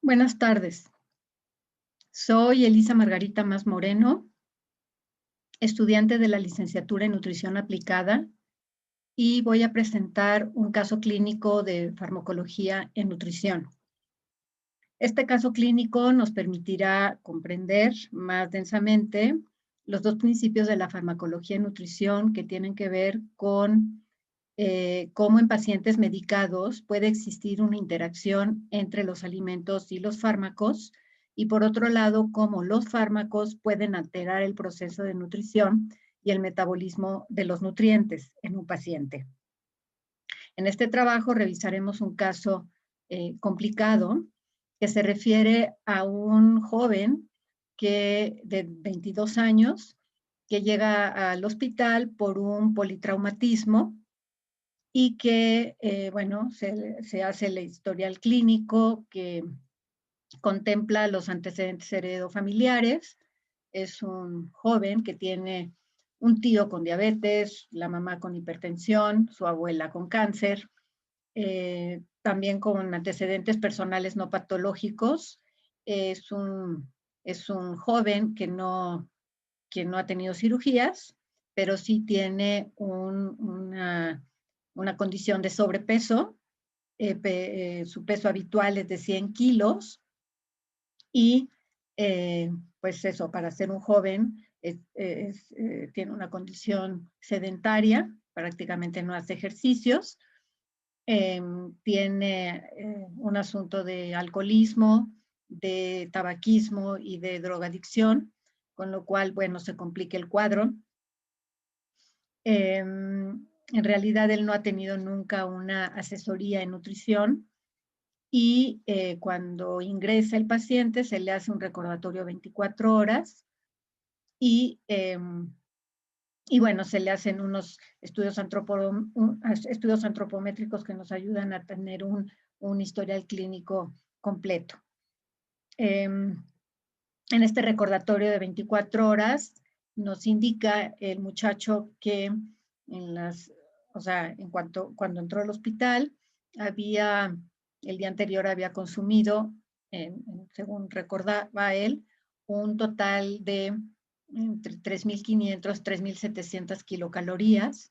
Buenas tardes. Soy Elisa Margarita Mas Moreno, estudiante de la licenciatura en Nutrición Aplicada, y voy a presentar un caso clínico de farmacología en nutrición. Este caso clínico nos permitirá comprender más densamente los dos principios de la farmacología en nutrición que tienen que ver con cómo en pacientes medicados puede existir una interacción entre los alimentos y los fármacos, y por otro lado, cómo los fármacos pueden alterar el proceso de nutrición y el metabolismo de los nutrientes en un paciente. En este trabajo revisaremos un caso complicado que se refiere a un joven de 22 años que llega al hospital por un politraumatismo y que, bueno, se hace el historial clínico que contempla los antecedentes heredofamiliares. Es un joven que tiene un tío con diabetes, la mamá con hipertensión, su abuela con cáncer, también con antecedentes personales no patológicos. Es un, es un joven que no ha tenido cirugías, pero sí tiene una condición de sobrepeso. Su peso habitual es de 100 kilos y pues eso, para ser un joven tiene una condición sedentaria, prácticamente no hace ejercicios, tiene un asunto de alcoholismo, de tabaquismo y de drogadicción, con lo cual, bueno, se complica el cuadro. En realidad, él no ha tenido nunca una asesoría en nutrición y cuando ingresa el paciente se le hace un recordatorio 24 horas y, bueno, se le hacen unos estudios antropométricos que nos ayudan a tener un historial clínico completo. En este recordatorio de 24 horas nos indica el muchacho que cuando entró al hospital, el día anterior había consumido, según recordaba él, un total de entre 3.500 y 3.700 kilocalorías,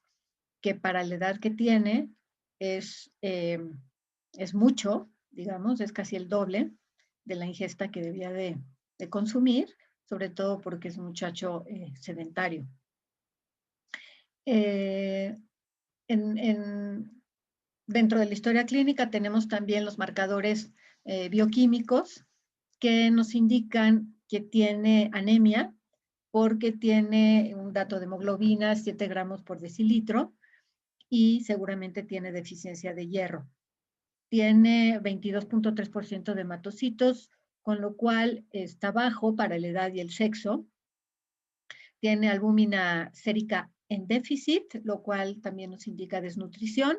que para la edad que tiene es mucho, digamos, es casi el doble de la ingesta que debía de consumir, sobre todo porque es un muchacho sedentario. Dentro de la historia clínica tenemos también los marcadores bioquímicos que nos indican que tiene anemia porque tiene un dato de hemoglobina 7 gramos por decilitro y seguramente tiene deficiencia de hierro. Tiene 22.3% de hematocitos, con lo cual está bajo para la edad y el sexo. Tiene albúmina sérica en déficit, lo cual también nos indica desnutrición.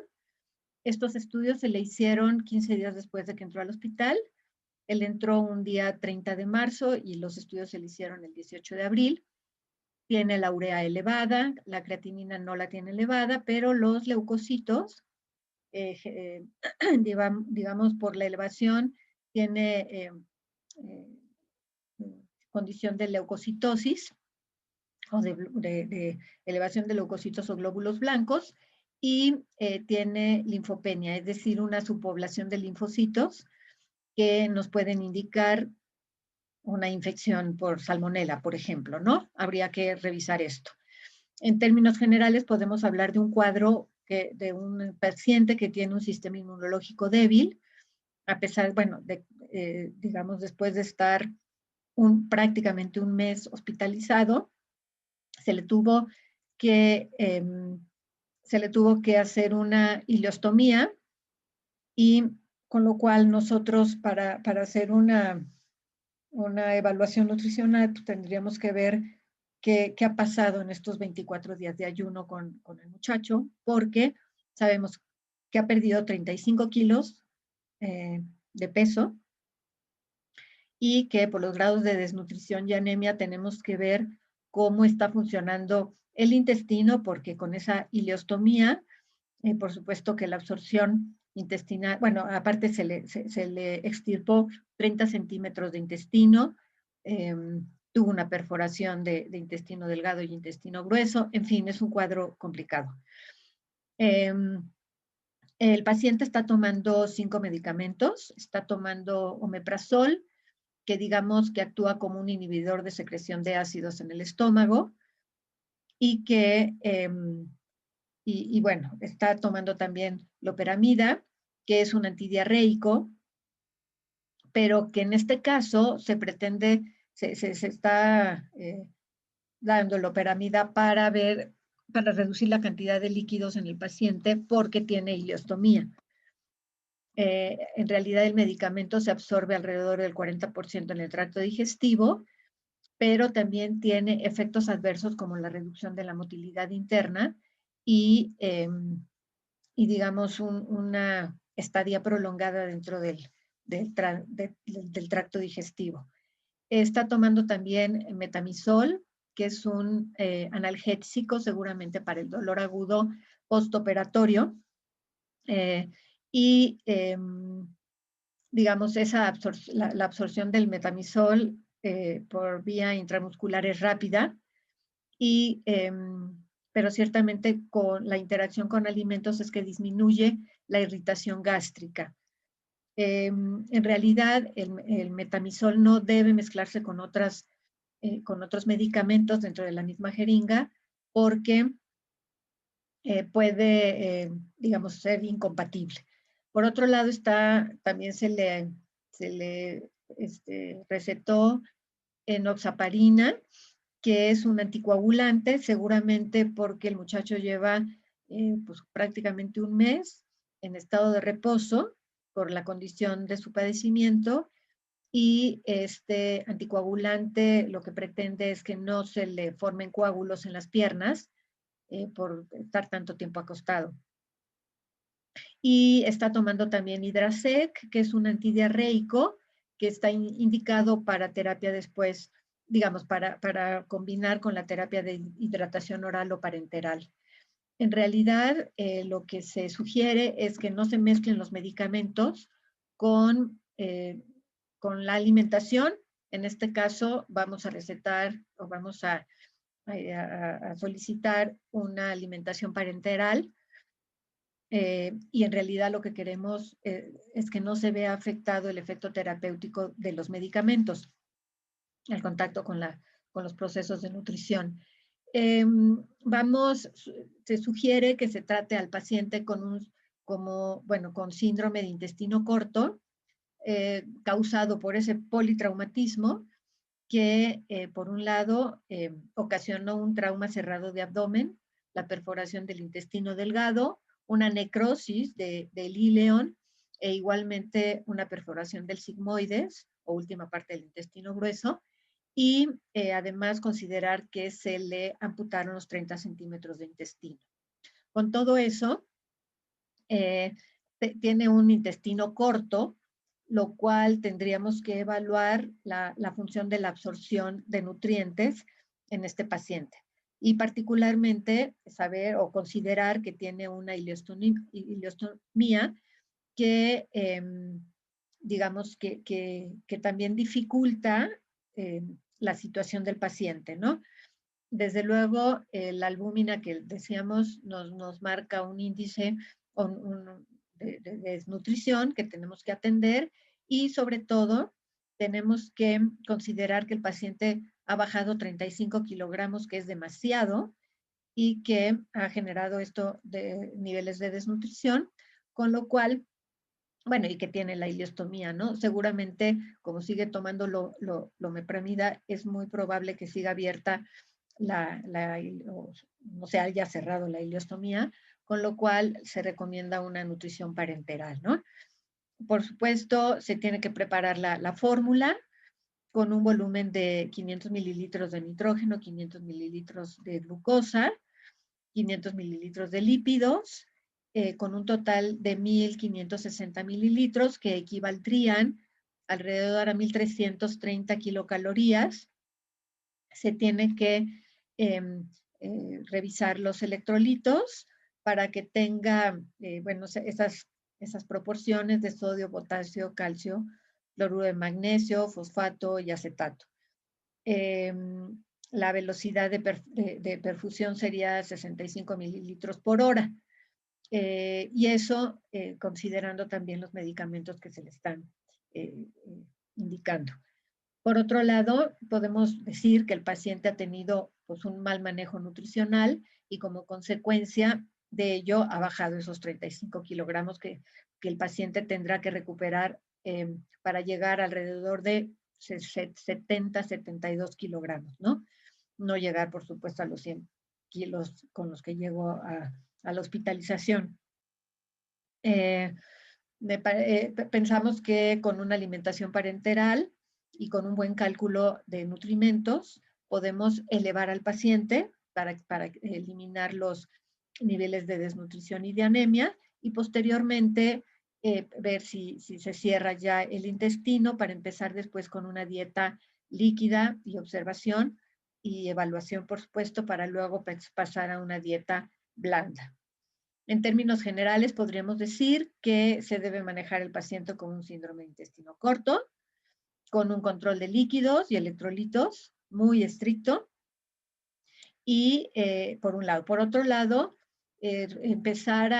Estos estudios se le hicieron 15 días después de que entró al hospital. Él entró un día 30 de marzo y los estudios se le hicieron el 18 de abril. Tiene la urea elevada, la creatinina no la tiene elevada, pero los leucocitos, digamos por la elevación, tiene condición de leucocitosis o de elevación de leucocitos o glóbulos blancos, y tiene linfopenia, es decir, una subpoblación de linfocitos que nos pueden indicar una infección por salmonela, por ejemplo, ¿no? Habría que revisar esto. En términos generales, podemos hablar de un cuadro de un paciente que tiene un sistema inmunológico débil, a pesar, bueno, digamos, después de estar prácticamente un mes hospitalizado, se le tuvo que hacer una ileostomía, y con lo cual nosotros para hacer una evaluación nutricional pues, tendríamos que ver qué ha pasado en estos 24 días de ayuno con el muchacho, porque sabemos que ha perdido 35 kilos de peso y que por los grados de desnutrición y anemia tenemos que ver cómo está funcionando el intestino, porque con esa ileostomía, por supuesto que la absorción intestinal, bueno, aparte se le extirpó 30 centímetros de intestino, tuvo una perforación de intestino delgado y intestino grueso, en fin, es un cuadro complicado. El paciente está tomando 5 medicamentos, está tomando omeprazol, que digamos que actúa como un inhibidor de secreción de ácidos en el estómago, y que, y bueno, está tomando también loperamida, que es un antidiarreico, pero que en este caso se pretende, se está dando loperamida para reducir la cantidad de líquidos en el paciente porque tiene ileostomía. En realidad el medicamento se absorbe alrededor del 40% en el tracto digestivo, pero también tiene efectos adversos como la reducción de la motilidad interna y digamos, una estadía prolongada dentro del tracto digestivo. Está tomando también metamisol, que es un analgésico seguramente para el dolor agudo postoperatorio. Y digamos, la absorción del metamisol por vía intramuscular es rápida, pero ciertamente con la interacción con alimentos es que disminuye la irritación gástrica. En realidad, el metamisol no debe mezclarse con otros medicamentos dentro de la misma jeringa porque puede, digamos, ser incompatible. Por otro lado, también se le recetó enoxaparina, que es un anticoagulante, seguramente porque el muchacho lleva pues, prácticamente un mes en estado de reposo por la condición de su padecimiento, y este anticoagulante lo que pretende es que no se le formen coágulos en las piernas por estar tanto tiempo acostado. Y está tomando también Hidrasec, que es un antidiarreico, que está indicado para terapia después, digamos, para combinar con la terapia de hidratación oral o parenteral. En realidad, lo que se sugiere es que no se mezclen los medicamentos con la alimentación. En este caso, vamos a recetar o vamos a solicitar una alimentación parenteral, y en realidad lo que queremos es que no se vea afectado el efecto terapéutico de los medicamentos, el contacto con los procesos de nutrición. Se sugiere que se trate al paciente con síndrome de intestino corto, causado por ese politraumatismo que, por un lado, ocasionó un trauma cerrado de abdomen, la perforación del intestino delgado, una necrosis del íleon e igualmente una perforación del sigmoides o última parte del intestino grueso, y además considerar que se le amputaron los 30 centímetros de intestino. Con todo eso, tiene un intestino corto, lo cual tendríamos que evaluar la función de la absorción de nutrientes en este paciente. Y particularmente saber o considerar que tiene una ileostomía que, digamos, que también dificulta la situación del paciente, ¿no? Desde luego, la albúmina que decíamos nos marca un índice de desnutrición que tenemos que atender, y sobre todo tenemos que considerar que el paciente ha bajado 35 kilogramos, que es demasiado, y que ha generado esto de niveles de desnutrición, con lo cual, bueno, y que tiene la ileostomía, ¿no? Seguramente, como sigue tomando lomepramida, es muy probable que siga abierta no se haya cerrado la ileostomía, con lo cual se recomienda una nutrición parenteral, ¿no? Por supuesto, se tiene que preparar la fórmula con un volumen de 500 mililitros de nitrógeno, 500 mililitros de glucosa, 500 mililitros de lípidos, con un total de 1.560 mililitros, que equivaldrían alrededor a 1.330 kilocalorías. Se tiene que revisar los electrolitos para que tenga, bueno, esas esas proporciones de sodio, potasio, calcio, cloruro de magnesio, fosfato y acetato. La velocidad de perfusión sería 65 mililitros por hora. Y eso considerando también los medicamentos que se le están indicando. Por otro lado, podemos decir que el paciente ha tenido pues, un mal manejo nutricional y como consecuencia de ello ha bajado esos 35 kilogramos que el paciente tendrá que recuperar para llegar alrededor de 70, 72 kilogramos, ¿no? No llegar, por supuesto, a los 100 kilos con los que llegó a la hospitalización. Pensamos que con una alimentación parenteral y con un buen cálculo de nutrimentos podemos elevar al paciente para eliminar los niveles de desnutrición y de anemia y posteriormente ver si se cierra ya el intestino para empezar después con una dieta líquida y observación y evaluación, por supuesto, para luego pasar a una dieta blanda. En términos generales, podríamos decir que se debe manejar el paciente con un síndrome de intestino corto, con un control de líquidos y electrolitos muy estricto. Y por un lado. Por otro lado, empezar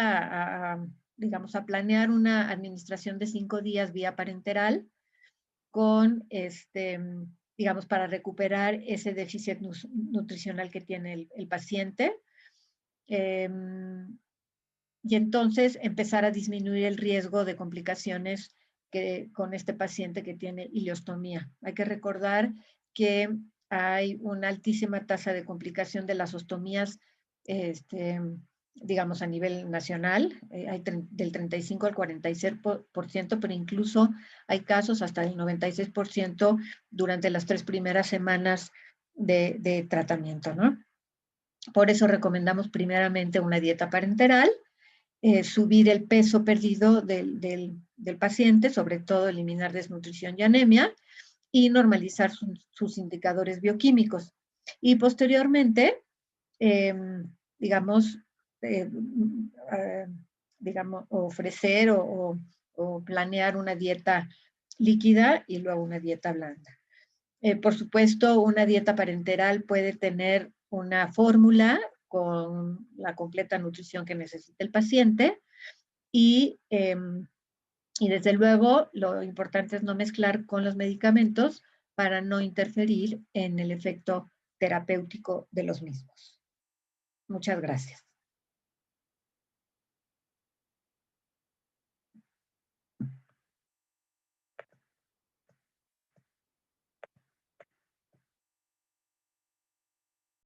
digamos, a planear una administración de 5 días vía parenteral con, digamos, para recuperar ese déficit nutricional que tiene el paciente. Y entonces empezar a disminuir el riesgo de complicaciones con este paciente que tiene ileostomía. Hay que recordar que hay una altísima tasa de complicación de las ostomías, digamos, a nivel nacional. Hay del 35 al 46%, pero incluso hay casos hasta del 96% durante las 3 primeras semanas de tratamiento, ¿no? Por eso recomendamos primeramente una dieta parenteral, subir el peso perdido del paciente, sobre todo eliminar desnutrición y anemia, y normalizar sus indicadores bioquímicos. Y posteriormente, digamos, ofrecer o planear una dieta líquida y luego una dieta blanda. Por supuesto, una dieta parenteral puede tener una fórmula con la completa nutrición que necesita el paciente y desde luego lo importante es no mezclar con los medicamentos para no interferir en el efecto terapéutico de los mismos. Muchas gracias.